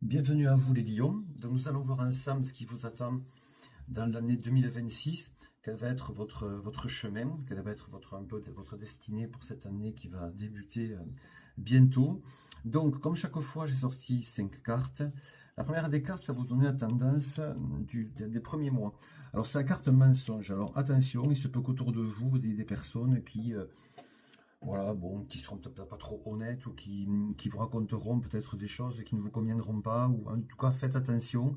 Bienvenue à vous les lions. Donc nous allons voir ensemble ce qui vous attend dans l'année 2026, quel va être votre chemin, quelle va être votre destinée pour cette année qui va débuter bientôt. Donc comme chaque fois j'ai sorti 5 cartes. La première des cartes, ça va vous donner la tendance des premiers mois. Alors c'est la carte mensonge. Alors attention, il se peut qu'autour de vous, vous ayez des personnes qui... voilà, bon, qui seront peut-être pas trop honnêtes ou qui vous raconteront peut-être des choses qui ne vous conviendront pas, ou en tout cas faites attention.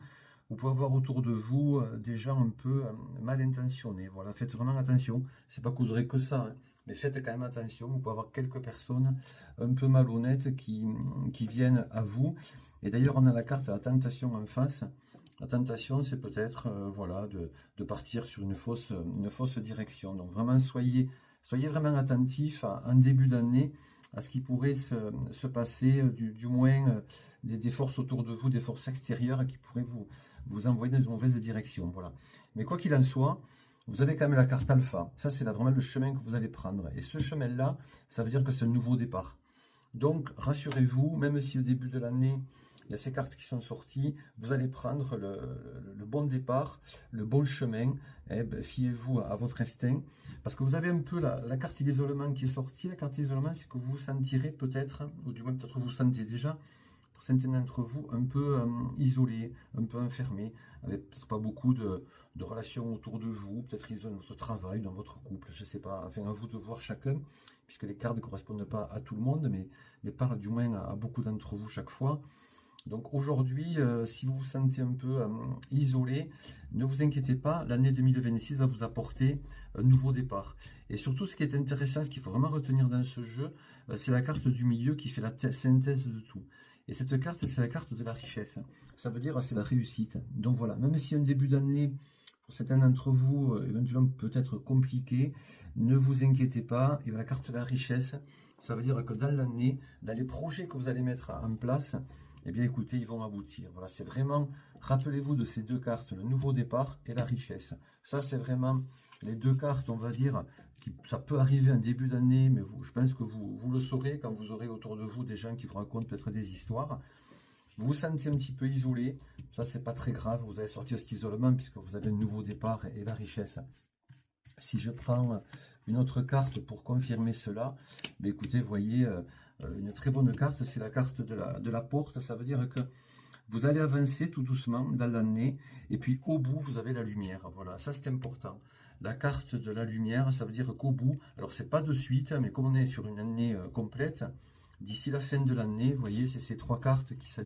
Vous pouvez avoir autour de vous des gens un peu mal intentionnés. Voilà, faites vraiment attention. C'est pas que vous aurez que ça, hein, mais faites quand même attention. Vous pouvez avoir quelques personnes un peu malhonnêtes qui viennent à vous. Et d'ailleurs, on a la carte la tentation en face. La tentation, c'est peut-être voilà, de partir sur une fausse direction. Donc vraiment, soyez vraiment attentifs en début d'année à ce qui pourrait se passer, du moins des forces autour de vous, des forces extérieures qui pourraient vous envoyer dans une mauvaise direction. Voilà. Mais quoi qu'il en soit, vous avez quand même la carte alpha. Ça, c'est vraiment le chemin que vous allez prendre. Et ce chemin-là, ça veut dire que c'est un nouveau départ. Donc, rassurez-vous, même si au début de l'année, il y a ces cartes qui sont sorties, vous allez prendre le bon départ, le bon chemin. Eh ben, fiez-vous à votre instinct, parce que vous avez un peu la carte d'isolement qui est sortie. La carte d'isolement, c'est que vous vous sentirez peut-être, ou du moins peut-être vous vous sentez déjà, pour certains d'entre vous, un peu isolé, un peu enfermé, avec peut-être pas beaucoup de relations autour de vous, peut-être isolé dans votre travail, dans votre couple, je ne sais pas. Enfin, à vous de voir chacun, puisque les cartes ne correspondent pas à tout le monde, mais parlent du moins à beaucoup d'entre vous chaque fois. Donc aujourd'hui, si vous vous sentez un peu isolé, ne vous inquiétez pas, l'année 2026 va vous apporter un nouveau départ. Et surtout, ce qui est intéressant, ce qu'il faut vraiment retenir dans ce jeu, c'est la carte du milieu qui fait la synthèse de tout. Et cette carte, c'est la carte de la richesse. Ça veut dire c'est la réussite. Donc voilà, même si un début d'année, pour certains d'entre vous, éventuellement peut-être compliqué, ne vous inquiétez pas. Et la carte de la richesse, ça veut dire que dans l'année, dans les projets que vous allez mettre en place, eh bien écoutez, ils vont aboutir. Voilà, c'est vraiment, rappelez-vous de ces deux cartes, le nouveau départ et la richesse. Ça, c'est vraiment les deux cartes, on va dire, ça peut arriver en début d'année, mais je pense que vous le saurez quand vous aurez autour de vous des gens qui vous racontent peut-être des histoires. Vous vous sentez un petit peu isolé, ça c'est pas très grave, vous allez sortir de cet isolement puisque vous avez un nouveau départ et la richesse. Si je prends une autre carte pour confirmer cela, mais écoutez, vous voyez, une très bonne carte, c'est la carte de la porte. Ça veut dire que vous allez avancer tout doucement dans l'année, et puis au bout, vous avez la lumière. Voilà, ça c'est important. La carte de la lumière, ça veut dire qu'au bout, alors c'est pas de suite, mais comme on est sur une année complète, d'ici la fin de l'année, vous voyez, c'est ces trois cartes qui s'alignent.